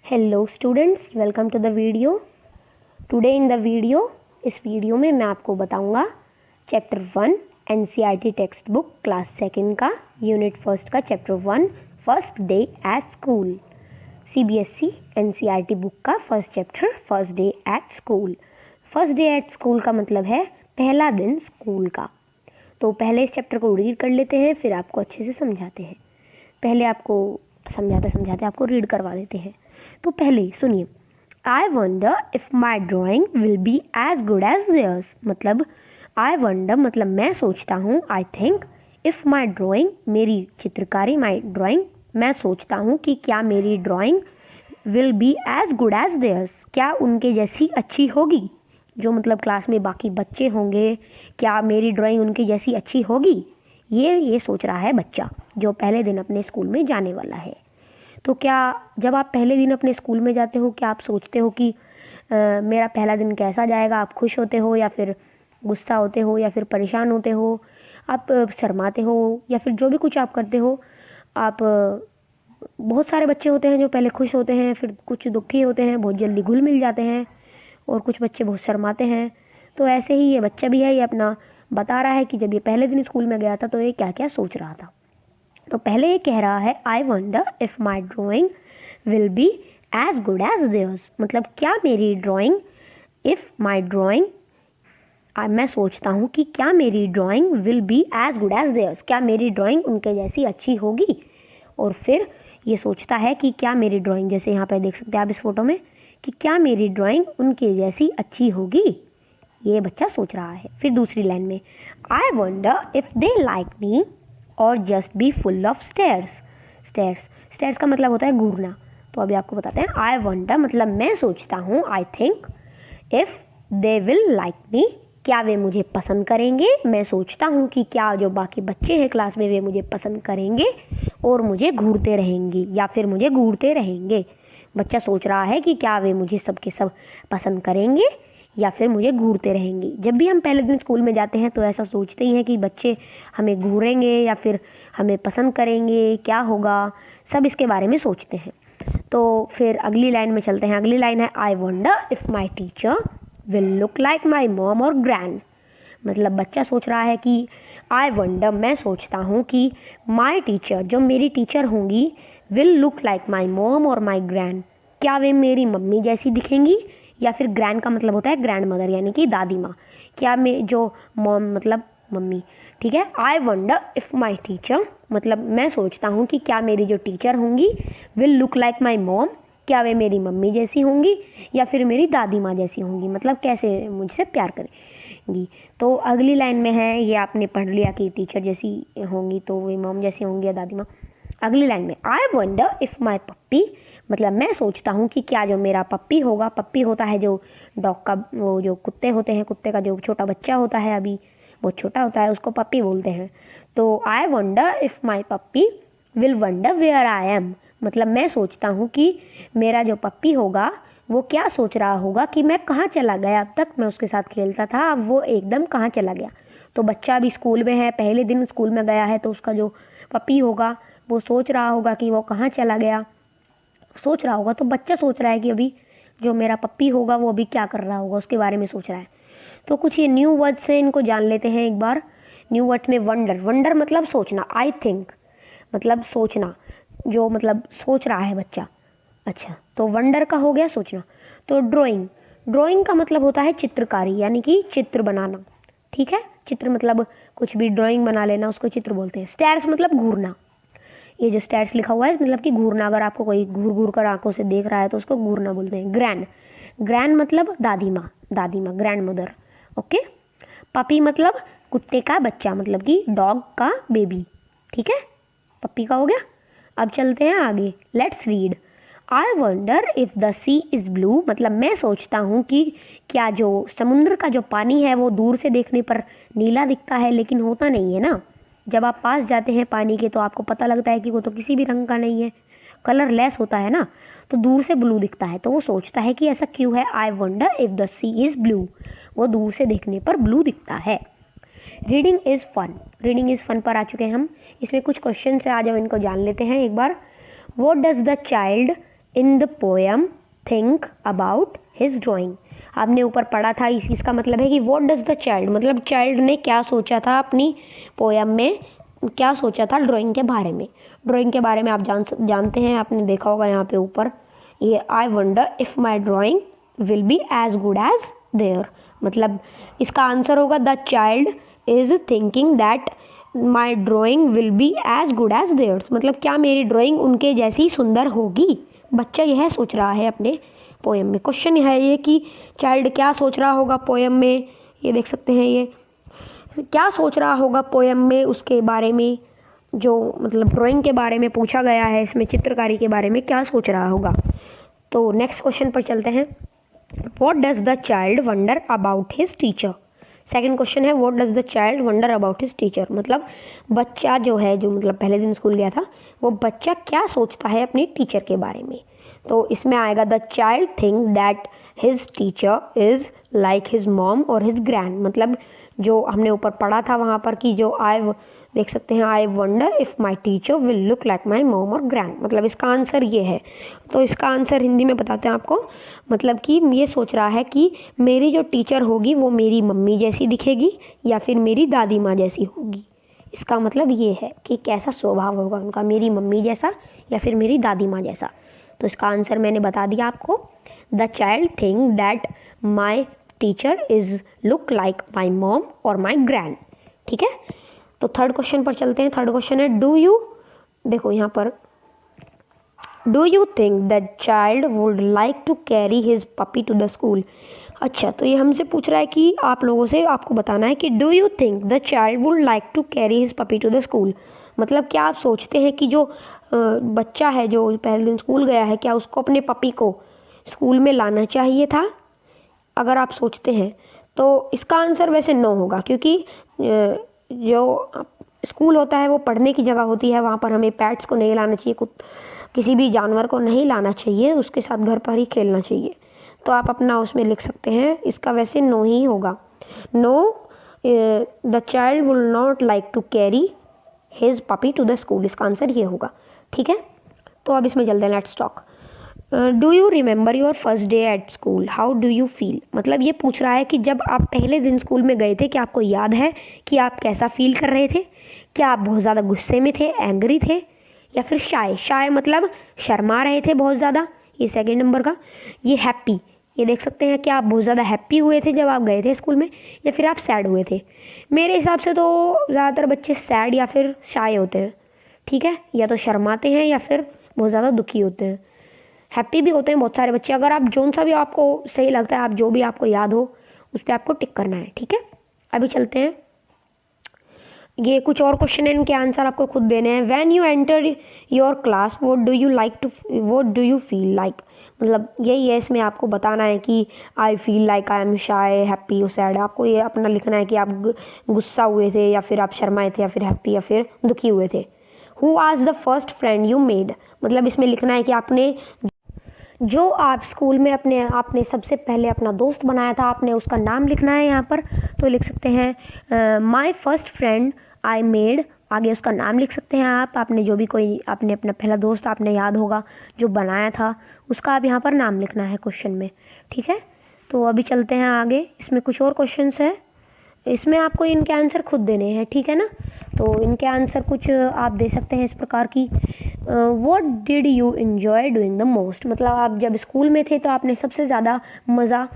Hello students, welcome to the video. Today in the video, इस वीडियो में मैं आपको बताऊंगा chapter 1 NCERT text book class second का यूनिट फर्स्ट का chapter 1 first day at school. CBSE NCERT book का first chapter first day at school. First day at school का मतलब है पहला दिन स्कूल का। तो पहले इस चैप्टर को रीड कर लेते हैं, फिर आपको अच्छे से समझाते हैं। पहले आपको समझाते आपको रीड करवा देते हैं। तो पहले सुनिए, I wonder if my drawing will be as good as theirs. मतलब आई वंडर मतलब मैं सोचता हूँ, I think, if my drawing मेरी चित्रकारी, माई ड्राइंग मैं सोचता हूँ कि क्या मेरी drawing will be as good as theirs, क्या उनके जैसी अच्छी होगी। जो मतलब क्लास में बाकी बच्चे होंगे, क्या मेरी ड्राइंग उनकी जैसी अच्छी होगी, ये सोच रहा है बच्चा जो पहले दिन अपने स्कूल में जाने वाला है। तो क्या जब आप पहले दिन अपने स्कूल में जाते हो, क्या आप सोचते हो कि मेरा पहला दिन कैसा जाएगा? आप खुश होते हो या फिर गुस्सा होते हो या फिर परेशान होते हो, आप शर्माते हो या फिर जो भी कुछ आप करते हो। आप बहुत सारे बच्चे होते हैं जो पहले खुश होते हैं, फिर कुछ दुखी होते हैं, बहुत जल्दी घुल मिल जाते हैं, और कुछ बच्चे बहुत शर्माते हैं। तो ऐसे ही ये बच्चा भी है, ये अपना बता रहा है कि जब ये पहले दिन स्कूल में गया था तो ये क्या क्या सोच रहा था। तो पहले ये कह रहा है I wonder if my drawing will be as good as theirs. मतलब क्या मेरी ड्राइंग, इफ़ माई ड्राइंग, मैं सोचता हूँ कि क्या मेरी drawing will be as good as theirs, क्या मेरी ड्राइंग उनके जैसी अच्छी होगी। और फिर ये सोचता है कि क्या मेरी ड्राइंग, जैसे यहाँ पे देख सकते हैं आप इस फोटो में, कि क्या मेरी ड्राइंग उनके जैसी अच्छी होगी, ये बच्चा सोच रहा है। फिर दूसरी लाइन में I wonder if they like me or just be full of stares. Stares का मतलब होता है घूरना। तो अभी आपको बताते हैं, आई वंडर मतलब मैं सोचता हूँ, I think, if they will like me, क्या वे मुझे पसंद करेंगे। मैं सोचता हूँ कि क्या जो बाकी बच्चे हैं क्लास में वे मुझे पसंद करेंगे और मुझे घूरते रहेंगे या फिर मुझे घूरते रहेंगे। बच्चा सोच रहा है कि क्या वे मुझे सब के सब पसंद करेंगे या फिर मुझे घूरते रहेंगे। जब भी हम पहले दिन स्कूल में जाते हैं तो ऐसा सोचते ही हैं कि बच्चे हमें घूरेंगे या फिर हमें पसंद करेंगे, क्या होगा, सब इसके बारे में सोचते हैं। तो फिर अगली लाइन में चलते हैं। अगली लाइन है I wonder if my teacher will look like my mom और ग्रैंड। मतलब बच्चा सोच रहा है कि आई वंडर मैं सोचता हूँ कि माई टीचर जो मेरी टीचर होंगी, will look like my mom और माई ग्रैंड, क्या वे मेरी मम्मी जैसी दिखेंगी, या फिर ग्रैंड का मतलब होता है ग्रैंड मदर यानी कि दादी माँ। क्या मैं जो मॉम मतलब मम्मी, ठीक है। I wonder if my teacher मतलब मैं सोचता हूँ कि क्या मेरी जो टीचर होंगी will look like my mom, क्या वे मेरी मम्मी जैसी होंगी या फिर मेरी दादी माँ जैसी होंगी, मतलब कैसे मुझसे प्यार करेंगी। तो अगली लाइन में है, ये आपने पढ़ लिया कि टीचर जैसी होंगी तो वे मॉम जैसी होंगी या दादी माँ। अगली लाइन में आई वंडर इफ़ माई पप्पी मतलब मैं सोचता हूँ कि क्या जो मेरा पप्पी होगा, पप्पी होता है जो डॉग का, वो जो कुत्ते होते हैं, कुत्ते का जो छोटा बच्चा होता है, अभी बहुत छोटा होता है, उसको पप्पी बोलते हैं। तो I wonder if my puppy will wonder where I am मतलब मैं सोचता हूँ कि मेरा जो पप्पी होगा वो क्या सोच रहा होगा कि मैं कहाँ चला गया, अब तक मैं उसके साथ खेलता था, अब वो एकदम कहाँ चला गया। तो बच्चा अभी स्कूल में है, पहले दिन स्कूल में गया है, तो उसका जो पप्पी होगा वो सोच रहा होगा कि वो कहाँ चला गया, सोच रहा होगा। तो बच्चा सोच रहा है कि अभी जो मेरा पप्पी होगा वो अभी क्या कर रहा होगा, उसके बारे में सोच रहा है। तो कुछ ये न्यू वर्ड से इनको जान लेते हैं एक बार। न्यू वर्ड में वंडर, वंडर मतलब सोचना, आई थिंक मतलब सोचना, जो मतलब सोच रहा है बच्चा। अच्छा, तो वंडर का हो गया सोचना। तो ड्राइंग, ड्राइंग का मतलब होता है चित्रकारी यानी कि चित्र बनाना, ठीक है। चित्र मतलब कुछ भी ड्राइंग बना लेना, उसको चित्र बोलते हैं। स्टेयर्स मतलब घूरना, ये जो स्टेयर्स लिखा हुआ है मतलब कि घूरना, अगर आपको कोई घूर घूर कर आंखों से देख रहा है तो उसको घूरना बोलते हैं। ग्रैंड, ग्रैंड मतलब दादी माँ, ग्रैंड मदर, ओके। पपी मतलब कुत्ते का बच्चा, मतलब कि डॉग का बेबी, ठीक है। पप्पी का हो गया। अब चलते हैं आगे, let's read. I wonder if the sea is blue मतलब मैं सोचता हूँ कि क्या जो समुद्र का जो पानी है वो दूर से देखने पर नीला दिखता है, लेकिन होता नहीं है ना। जब आप पास जाते हैं पानी के तो आपको पता लगता है कि वो तो किसी भी रंग का नहीं है, कलरलेस होता है ना, तो दूर से ब्लू दिखता है। तो वो सोचता है कि ऐसा क्यों है। I wonder if the sea is blue, वो दूर से देखने पर ब्लू दिखता है। Reading is fun, reading is fun पर आ चुके हैं हम। इसमें कुछ क्वेश्चन से आ जाओ, इनको जान लेते हैं एक बार। What does the child in the poem think about his drawing. आपने ऊपर पढ़ा था, इसका मतलब है कि व्हाट डज द चाइल्ड, मतलब चाइल्ड ने क्या सोचा था अपनी पोएम में, क्या सोचा था ड्राइंग के बारे में। ड्राइंग के बारे में आप जानते हैं, आपने देखा होगा यहाँ पे ऊपर ये I wonder if my drawing will be as good as their, मतलब इसका आंसर होगा the child is thinking that my drawing will be as good as theirs, मतलब क्या मेरी ड्राइंग उनके जैसी सुंदर होगी। बच्चा यह सोच रहा है अपने पोएम में। क्वेश्चन है ये कि चाइल्ड क्या सोच रहा होगा पोएम में, ये देख सकते हैं ये क्या सोच रहा होगा पोएम में, उसके बारे में जो मतलब ड्राइंग के बारे में पूछा गया है, इसमें चित्रकारी के बारे में क्या सोच रहा होगा। तो नेक्स्ट क्वेश्चन पर चलते हैं। What does the child wonder about his teacher. Second question है what does the child wonder about his teacher, मतलब बच्चा जो है, जो मतलब पहले दिन स्कूल गया था, वो बच्चा क्या सोचता है अपनी टीचर के बारे में। तो इसमें आएगा the child think that his teacher is like his mom और हिज ग्रैंड, मतलब जो हमने ऊपर पढ़ा था वहाँ पर कि जो देख सकते हैं आई wonder if my teacher will look like my mom और ग्रैंड, मतलब इसका आंसर ये है। तो इसका आंसर हिंदी में बताते हैं आपको, मतलब कि ये सोच रहा है कि मेरी जो टीचर होगी वो मेरी मम्मी जैसी दिखेगी या फिर मेरी दादी माँ जैसी होगी। इसका मतलब ये है कि कैसा स्वभाव होगा उनका, मेरी मम्मी जैसा या फिर मेरी दादी माँ जैसा। तो इसका आंसर मैंने बता दिया आपको, the child think that my teacher is look like my mom और माई ग्रैंड। ठीक है, तो थर्ड क्वेश्चन पर चलते हैं। थर्ड क्वेश्चन है डू यू, देखो यहाँ पर do you think that child would like to carry his puppy to the school. अच्छा, तो ये हमसे पूछ रहा है कि आप लोगों से आपको बताना है कि do you think the child would like to carry his puppy to the school, मतलब क्या आप सोचते हैं कि जो बच्चा है जो पहले दिन स्कूल गया है, क्या उसको अपने पपी को स्कूल में लाना चाहिए था। अगर आप सोचते हैं तो इसका आंसर वैसे नो होगा, क्योंकि जो स्कूल होता है वो पढ़ने की जगह होती है, वहाँ पर हमें पेट्स को नहीं लाना चाहिए, किसी भी जानवर को नहीं लाना चाहिए, उसके साथ घर पर ही खेलना चाहिए। तो आप अपना उसमें लिख सकते हैं, इसका वैसे नो ही होगा। No, the child will not like to carry his puppy to the school, इसका आंसर ये होगा। ठीक है, तो अब इसमें चलते हैं, let's talk. Do you remember your first day at school, how do you feel, मतलब ये पूछ रहा है कि जब आप पहले दिन स्कूल में गए थे, क्या आपको याद है कि आप कैसा फील कर रहे थे। क्या आप बहुत ज़्यादा गुस्से में थे, एंग्री थे, या फिर शाय मतलब शर्मा रहे थे बहुत ज़्यादा, ये सेकेंड नंबर का। ये हैप्पी, ये देख सकते हैं कि आप बहुत ज़्यादा हैप्पी हुए थे जब आप गए थे स्कूल में, या फिर आप सैड हुए थे। मेरे हिसाब से तो ज़्यादातर बच्चे सैड या फिर शाय होते हैं। ठीक है, या तो शर्माते हैं या फिर बहुत ज़्यादा दुखी होते हैं। हैप्पी भी होते हैं बहुत सारे बच्चे। अगर आप जोन सा भी आपको सही लगता है, आप जो भी आपको याद हो उस पर आपको टिक करना है। ठीक है, अभी चलते हैं, ये कुछ और क्वेश्चन है, इनके आंसर आपको खुद देने हैं। When you enter your class what do you feel like, मतलब यही है, इसमें आपको बताना है कि I feel like, I am shy, happy और सैड। आपको ये अपना लिखना है कि आप गुस्सा हुए थे या फिर आप शर्माए थे या फिर हैप्पी या फिर दुखी हुए थे। Who was the first friend you made, मतलब इसमें लिखना है कि आपने जो आप स्कूल में आपने सबसे पहले अपना दोस्त बनाया था, आपने उसका नाम लिखना है यहाँ पर। तो लिख सकते हैं my first friend I made, आगे उसका नाम लिख सकते हैं आप। आपने जो भी कोई आपने अपना पहला दोस्त आपने याद होगा जो बनाया था, उसका आप यहाँ पर नाम लिखना है क्वेश्चन में। ठीक है, तो अभी चलते हैं आगे, इसमें कुछ और क्वेश्चंस है, इसमें आपको इनके आंसर खुद देने हैं। ठीक है ना, तो इनके आंसर कुछ आप दे सकते हैं इस प्रकार की। What did you enjoy doing the most, मतलब आप जब स्कूल में थे तो आपने सबसे ज़्यादा मज़ा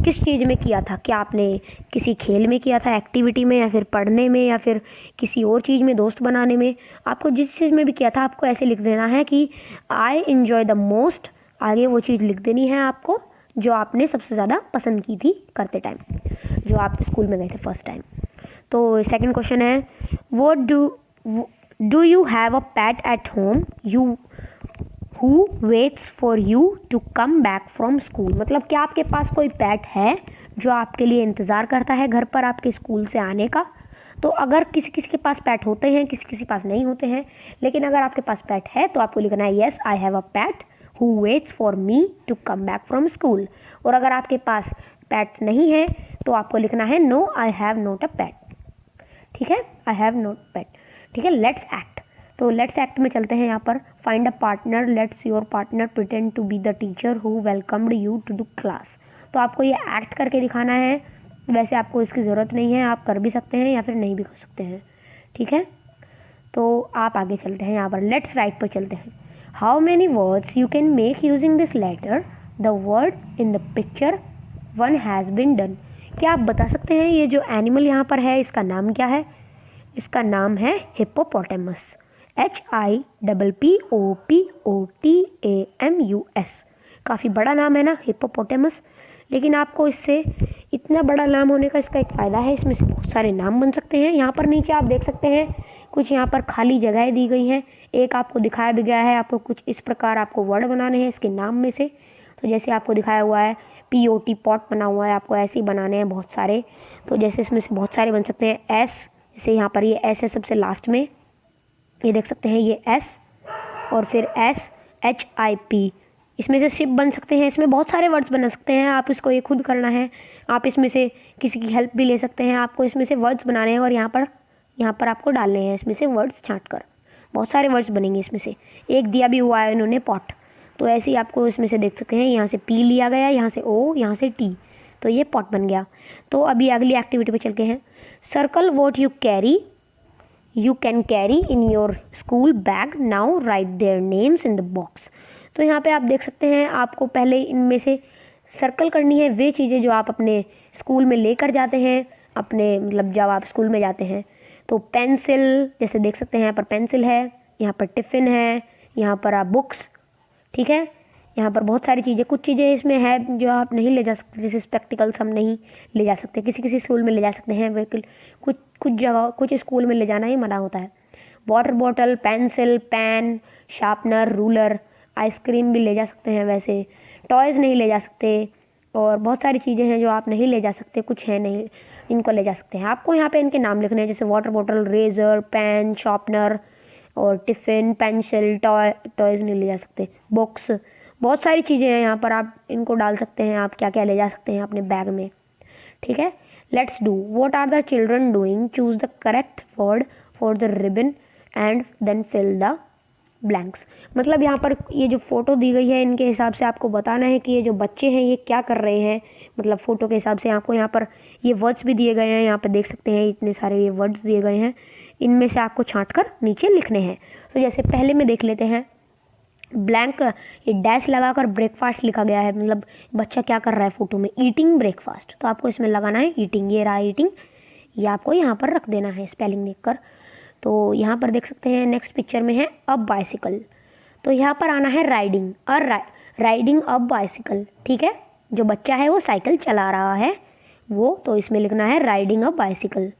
किस चीज़ में किया था। क्या आपने किसी खेल में किया था, एक्टिविटी में, या फिर पढ़ने में, या फिर किसी और चीज़ में, दोस्त बनाने में। आपको जिस चीज़ में भी किया था आपको ऐसे लिख देना है कि आई एंजॉय द मोस्ट, आगे वो चीज़ लिख देनी है आपको जो आपने सबसे ज़्यादा पसंद की थी करते टाइम, जो आप स्कूल में गए थे फर्स्ट टाइम। तो सेकंड क्वेश्चन है what do you have a pet at home you who waits for you to come back from school, मतलब क्या आपके पास कोई पैट है जो आपके लिए इंतज़ार करता है घर पर आपके स्कूल से आने का। तो अगर किसी किसी के पास पैट होते हैं, किसी किसी पास नहीं होते हैं, लेकिन अगर आपके पास पैट है तो आपको लिखना है yes I have a pet who waits for me to come back from school. और अगर आपके पास पैट नहीं है तो आपको लिखना है no I have not a pet. ठीक है, आई हैव नॉट पैट। ठीक है, लेट्स एक्ट, तो लेट्स एक्ट में चलते हैं यहाँ पर। Find a partner, let's your partner pretend to be the teacher who welcomed you to the class. तो आपको ये एक्ट करके दिखाना है। वैसे आपको इसकी ज़रूरत नहीं है, आप कर भी सकते हैं या फिर नहीं भी कर सकते हैं, ठीक है। तो आप आगे चलते हैं यहाँ पर, लेट्स राइट पर चलते हैं। How many words you can make using this letter, the word in the picture one has been done. क्या आप बता सकते हैं ये जो एनिमल यहाँ पर है इसका नाम क्या है? इसका नाम है हिप्पोपोटेमस, HIPPOPOTAMUS। काफ़ी बड़ा नाम है ना हिप्पोपोटेमस, लेकिन आपको इससे इतना बड़ा नाम होने का इसका एक फ़ायदा है, इसमें से बहुत सारे नाम बन सकते हैं। यहाँ पर नीचे आप देख सकते हैं कुछ यहाँ पर खाली जगहें दी गई हैं, एक आपको दिखाया भी गया है। आपको कुछ इस प्रकार आपको वर्ड बनाने हैं इसके नाम में से। तो जैसे आपको दिखाया हुआ है POT पॉट बना हुआ है, आपको ऐसे ही बनाने हैं बहुत सारे। तो जैसे इसमें से बहुत सारे बन सकते हैं। S, जैसे यहाँ पर ये S है सबसे लास्ट में, ये देख सकते हैं ये S, और फिर SHIP, इसमें से शिप बन सकते हैं। इसमें बहुत सारे वर्ड्स बना सकते हैं, आप इसको ये खुद करना है। आप इसमें से किसी की हेल्प भी ले सकते हैं। आपको इसमें से वर्ड्स बनाने हैं और यहाँ पर आपको डालने हैं इसमें से वर्ड्स छाँट कर। बहुत सारे वर्ड्स बनेंगे इसमें से। एक दिया भी हुआ है इन्होंने पॉट, तो ऐसे ही आपको इसमें से देख सकते हैं, यहाँ से P लिया गया, यहाँ से O, यहाँ से T, तो ये पॉट बन गया। तो अभी अगली एक्टिविटी पे चलते हैं। Circle what you can carry in your school bag, now right their names in the box. तो यहाँ पे आप देख सकते हैं, आपको पहले इनमें से सर्कल करनी है वे चीज़ें जो आप अपने स्कूल में लेकर जाते हैं, अपने मतलब जब आप स्कूल में जाते हैं। तो पेंसिल, जैसे देख सकते हैं यहाँ पर पेंसिल है, यहाँ पर टिफ़िन है, यहाँ पर आप बुक्स, ठीक है। यहाँ पर बहुत सारी चीज़ें, कुछ चीज़ें इसमें है जो आप नहीं ले जा सकते, जैसे स्पेक्टिकल्स हम नहीं ले जा सकते, किसी स्कूल में ले जा सकते हैं, बिल्कुल कुछ जगह कुछ स्कूल में ले जाना ही मना होता है। Water bottle, pencil, pen, sharpener, ruler, ice cream भी ले जा सकते हैं, वैसे टॉयज़ नहीं ले जा सकते, और बहुत सारी चीज़ें हैं जो आप नहीं ले जा सकते, कुछ है नहीं, इनको ले जा सकते हैं। आपको यहाँ पे इनके नाम लिखने हैं, जैसे water bottle, razor, pen, sharpener, और टिफ़िन, पेंसिल, टॉयज़ नहीं ले जा सकते, बुक्स, बहुत सारी चीज़ें हैं यहाँ पर, आप इनको डाल सकते हैं। आप क्या क्या ले जा सकते हैं अपने बैग में, ठीक है। Let's do, what are the children doing, choose the correct word for the ribbon and then fill the blanks. मतलब यहाँ पर ये जो फ़ोटो दी गई है इनके हिसाब से आपको बताना है कि ये जो बच्चे हैं ये क्या कर रहे हैं। मतलब फ़ोटो के हिसाब से आपको यहाँ पर ये वर्ड्स भी दिए गए हैं, यहाँ पर देख सकते हैं इतने सारे ये वर्ड्स दिए गए हैं, इनमें से आपको छाँट कर नीचे लिखने हैं। तो जैसे पहले में देख लेते हैं, ब्लैंक, ये डैश लगाकर ब्रेकफास्ट लिखा गया है, मतलब बच्चा क्या कर रहा है फ़ोटो में, ईटिंग ब्रेकफास्ट। तो आपको इसमें लगाना है ईटिंग, ये रहा ईटिंग, ये आपको यहाँ पर रख देना है स्पेलिंग देख कर। तो यहाँ पर देख सकते हैं नेक्स्ट पिक्चर में है अ बाइसिकल, तो यहाँ पर आना है राइडिंग, राइडिंग अ बाइसिकल, ठीक है। जो बच्चा है वो साइकिल चला रहा है वो, तो इसमें लिखना है राइडिंग अ बाइसिकल,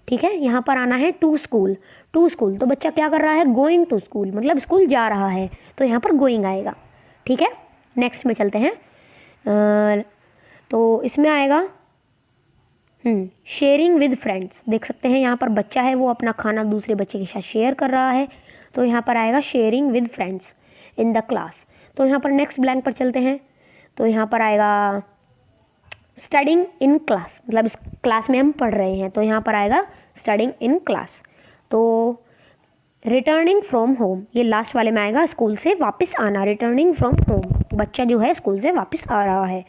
ठीक है। यहाँ पर आना है टू स्कूल, तो बच्चा क्या कर रहा है, गोइंग टू स्कूल, मतलब स्कूल जा रहा है, तो यहाँ पर गोइंग आएगा, ठीक है। नेक्स्ट में चलते हैं, तो इसमें आएगा शेयरिंग विद फ्रेंड्स। देख सकते हैं यहाँ पर बच्चा है वो अपना खाना दूसरे बच्चे के साथ शेयर कर रहा है, तो यहाँ पर आएगा sharing with friends in the class. तो यहाँ पर नेक्स्ट ब्लैंक पर चलते हैं, तो यहाँ पर आएगा स्टडिंग इन क्लास, मतलब इस क्लास में हम पढ़ रहे हैं, तो यहाँ पर आएगा स्टडिंग इन क्लास। तो रिटर्निंग फ्रॉम होम, ये लास्ट वाले में आएगा स्कूल से वापस आना, रिटर्निंग फ्रॉम होम, बच्चा जो है स्कूल से वापस आ रहा है,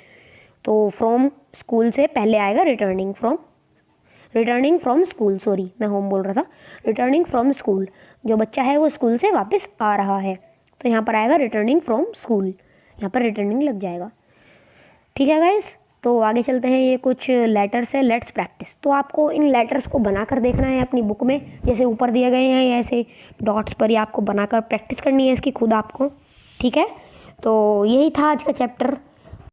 तो फ्रॉम स्कूल से पहले आएगा रिटर्निंग फ्रॉम स्कूल, सॉरी मैं होम बोल रहा था, रिटर्निंग फ्रॉम स्कूल, जो बच्चा है वो स्कूल से वापस आ रहा है, तो यहाँ पर आएगा रिटर्निंग फ्रॉम स्कूल, यहाँ पर रिटर्निंग लग जाएगा, ठीक है गाइस। तो आगे चलते हैं, ये कुछ लेटर्स है, लेट्स प्रैक्टिस। तो आपको इन लेटर्स को बनाकर देखना है अपनी बुक में, जैसे ऊपर दिए गए हैं ऐसे डॉट्स पर, ही आपको बनाकर प्रैक्टिस करनी है इसकी खुद आपको, ठीक है। तो यही था आज का चैप्टर।